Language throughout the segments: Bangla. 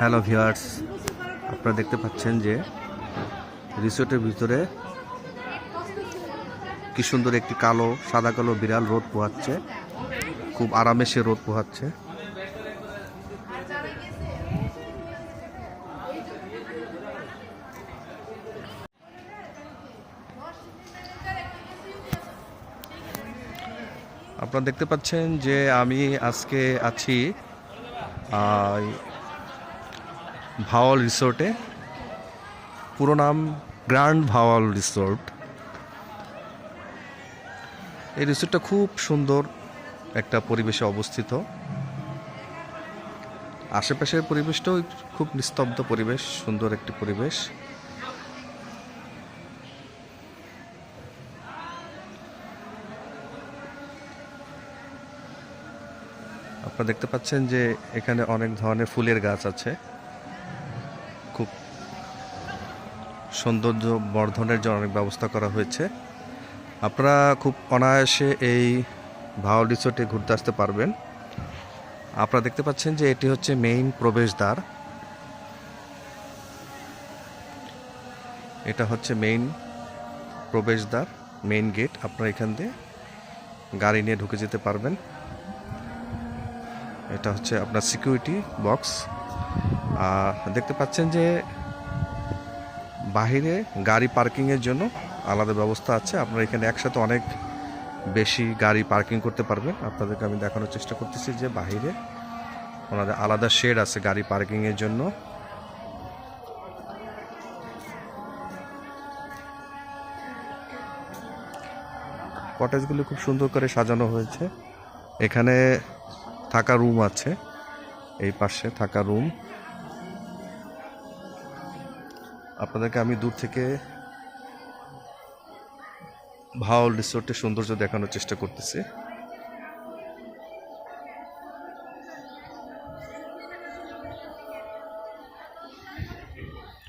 হ্যালো ভিউয়ার্স, আপনারা দেখতে পাচ্ছেন যে রিসোর্টের ভিতরে কি সুন্দর একটি সাদা কালো বিড়াল রোদ পোহাচ্ছে। খুব আরামে সে রোদ পোহাচ্ছে। আপনারা দেখতে পাচ্ছেন যে আমি আজকে আছি ভাওয়াল রিসোর্টে। পুরো নাম গ্র্যান্ড ভাওয়াল রিসোর্ট। এই রিসোর্টটা খুব সুন্দর একটা পরিবেশে অবস্থিত। আশেপাশের পরিবেশটাও খুব নিস্তব্ধ পরিবেশ, সুন্দর একটি পরিবেশ। আপনারা দেখতে পাচ্ছেন যে এখানে অনেক ধরনের ফুলের গাছ আছে। খুব সৌন্দর্য বর্ধনের জন্য অনেক ব্যবস্থা করা হয়েছে। আপনারা খুব অনায়াসে এই ভাওয়াল রিসোর্টে ঘুরতে আসতে পারবেন। আপনারা দেখতে পাচ্ছেন যে এটি হচ্ছে মেইন প্রবেশদ্বার। এটা হচ্ছে মেইন প্রবেশদ্বার, মেইন গেট। আপনারা এখান দিয়ে গাড়ি নিয়ে ঢুকে যেতে পারবেন। এটা হচ্ছে আপনার সিকিউরিটি বক্স। আর দেখতে পাচ্ছেন যে বাহিরে গাড়ি পার্কিংয়ের জন্য আলাদা ব্যবস্থা আছে। আপনারা এখানে একসাথে অনেক বেশি গাড়ি পার্কিং করতে পারবেন। আপনাদেরকে আমি দেখানোর চেষ্টা করতেছি যে বাহিরে ওনাদের আলাদা শেড আছে গাড়ি পার্কিংয়ের জন্য। কটেজগুলো খুব সুন্দর করে সাজানো হয়েছে। এখানে থাকা রুম আছে, এই পাশে থাকা রুম। আপনাদেরকে আমি দূর থেকে ভাওয়াল রিসোর্টের সৌন্দর্য দেখানোর চেষ্টা করতেছি।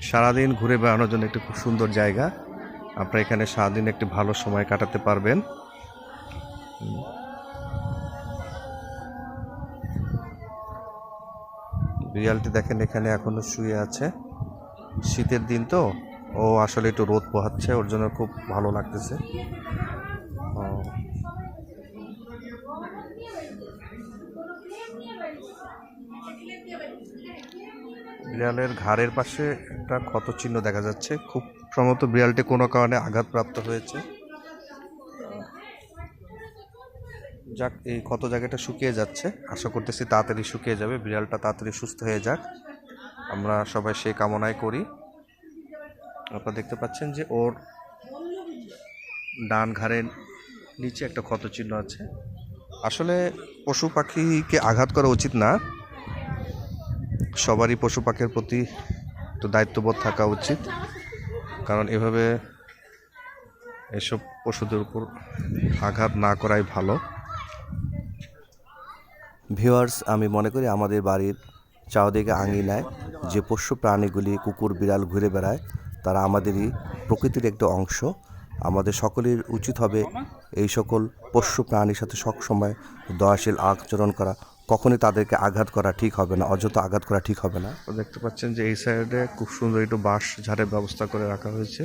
সারাদিন ঘুরে বেড়ানোর জন্য একটি খুব সুন্দর জায়গা। আপনারা এখানে সারাদিন একটি ভালো সময় কাটাতে পারবেন। বিড়ালটি দেখেন এখানে এখনো শুয়ে আছে। শীতের দিন তো, ও আসলে একটু রোদ পোহাচ্ছে, ওর জন্য খুব ভালো লাগতেছে। বিড়ালের ঘাড়ের পাশে একটা ক্ষত চিহ্ন দেখা যাচ্ছে। খুব সম্ভবত বিড়ালটি কোনো কারণে আঘাতপ্রাপ্ত হয়েছে। যাক, এই ক্ষত জায়গাটা শুকিয়ে যাচ্ছে। আশা করতেছি তাড়াতাড়ি শুকিয়ে যাবে, বিড়ালটা তাড়াতাড়ি সুস্থ হয়ে যাক, আমরা সবাই সেই কামনাই করি। আপনারা দেখতে পাচ্ছেন যে ওর ডান ঘাড়ের নিচে একটা ক্ষত চিহ্ন আছে। আসলে পশু পাখিকে আঘাত করা উচিত না। সবারই পশু পাখির প্রতি একটু দায়িত্ববোধ থাকা উচিত, কারণ এভাবে এসব পশুদের উপর আঘাত না করাই ভালো। ভিউয়ার্স, আমি মনে করি আমাদের বাড়ির চারদিকে আঙিনায় যে পোষ্য প্রাণীগুলি কুকুর বিড়াল ঘুরে বেড়ায়, তারা আমাদেরই প্রকৃতির একটা অংশ। আমাদের সকলের উচিত হবে এই সকল পোষ্য প্রাণীর সাথে সবসময় দয়াশীল আচরণ করা। কখনই তাদেরকে আঘাত করা ঠিক হবে না, অযথা আঘাত করা ঠিক হবে না। দেখতে পাচ্ছেন যে এই সাইডে খুব সুন্দর একটু বাঁশ ঝাড়ের ব্যবস্থা করে রাখা হয়েছে।